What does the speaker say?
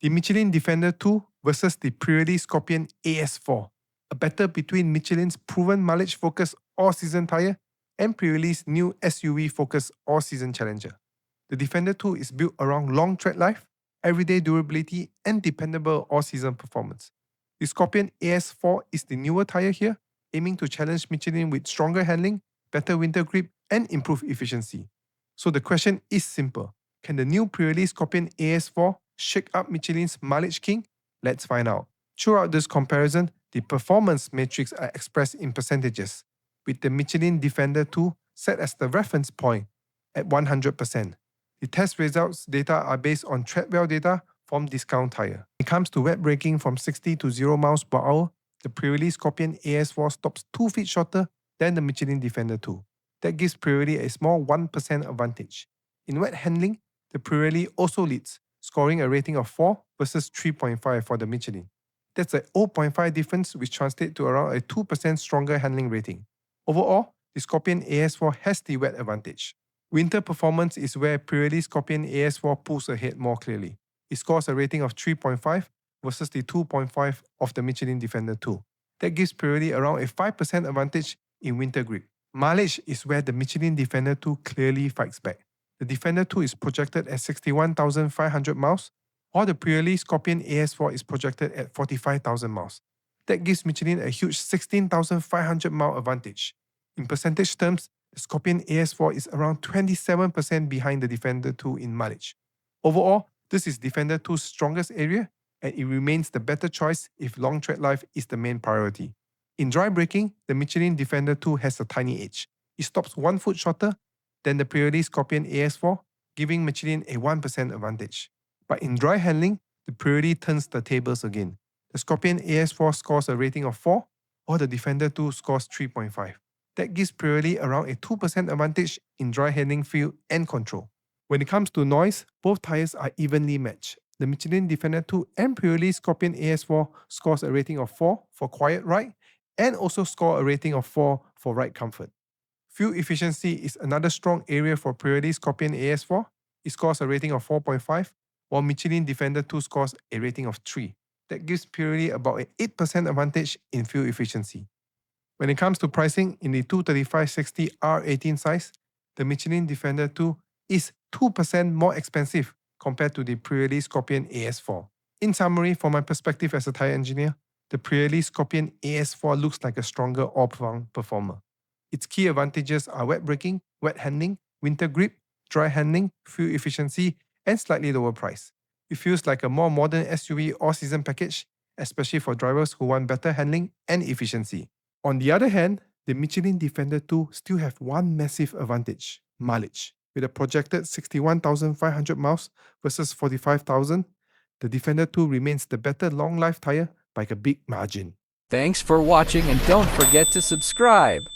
The Michelin Defender 2 versus the Pirelli Scorpion AS4, a battle between Michelin's proven mileage-focused all-season tyre and Pirelli's new SUV-focused all-season challenger. The Defender 2 is built around long tread life, everyday durability, and dependable all-season performance. The Scorpion AS4 is the newer tyre here, aiming to challenge Michelin with stronger handling, better winter grip, and improved efficiency. So the question is simple. Can the new Pirelli Scorpion AS4 shake up Michelin's mileage king? Let's find out. Throughout this comparison, the performance metrics are expressed in percentages, with the Michelin Defender 2 set as the reference point at 100%. The test results data are based on treadwell data from Discount Tire. When it comes to wet braking from 60 to 0 miles per hour, the Pirelli Scorpion AS4 stops 2 feet shorter than the Michelin Defender 2. That gives Pirelli a small 1% advantage. In wet handling, the Pirelli also leads, scoring a rating of 4 versus 3.5 for the Michelin. That's a 0.5 difference, which translates to around a 2% stronger handling rating. Overall, the Scorpion AS4 has the wet advantage. Winter performance is where Pirelli Scorpion AS4 pulls ahead more clearly. It scores a rating of 3.5 versus the 2.5 of the Michelin Defender 2. That gives Pirelli around a 5% advantage in winter grip. Mileage is where the Michelin Defender 2 clearly fights back. The Defender 2 is projected at 61,500 miles, while the Pirelli Scorpion AS4 is projected at 45,000 miles. That gives Michelin a huge 16,500 mile advantage. In percentage terms, the Scorpion AS4 is around 27% behind the Defender 2 in mileage. Overall, this is Defender 2's strongest area, and it remains the better choice if long tread life is the main priority. In dry braking, the Michelin Defender 2 has a tiny edge. It stops 1 foot shorter than the Pirelli Scorpion AS4, giving Michelin a 1% advantage. But in dry handling, the Pirelli turns the tables again. The Scorpion AS4 scores a rating of 4, while the Defender 2 scores 3.5. That gives Pirelli around a 2% advantage in dry handling feel and control. When it comes to noise, both tyres are evenly matched. The Michelin Defender 2 and Pirelli Scorpion AS4 scores a rating of 4 for quiet ride and also score a rating of 4 for ride comfort. Fuel efficiency is another strong area for Pirelli Scorpion AS4. It scores a rating of 4.5, while Michelin Defender 2 scores a rating of 3. That gives Pirelli about an 8% advantage in fuel efficiency. When it comes to pricing in the 235/60 R18 size, the Michelin Defender 2 is 2% more expensive compared to the Pirelli Scorpion AS4. In summary, from my perspective as a tyre engineer, the Pirelli Scorpion AS4 looks like a stronger all-round performer. Its key advantages are wet braking, wet handling, winter grip, dry handling, fuel efficiency, and slightly lower price. It feels like a more modern SUV all-season package, especially for drivers who want better handling and efficiency. On the other hand, the Michelin Defender 2 still have one massive advantage: mileage. With a projected 61,500 miles versus 45,000, the Defender 2 remains the better long-life tyre by a big margin. Thanks for watching, and don't forget to subscribe.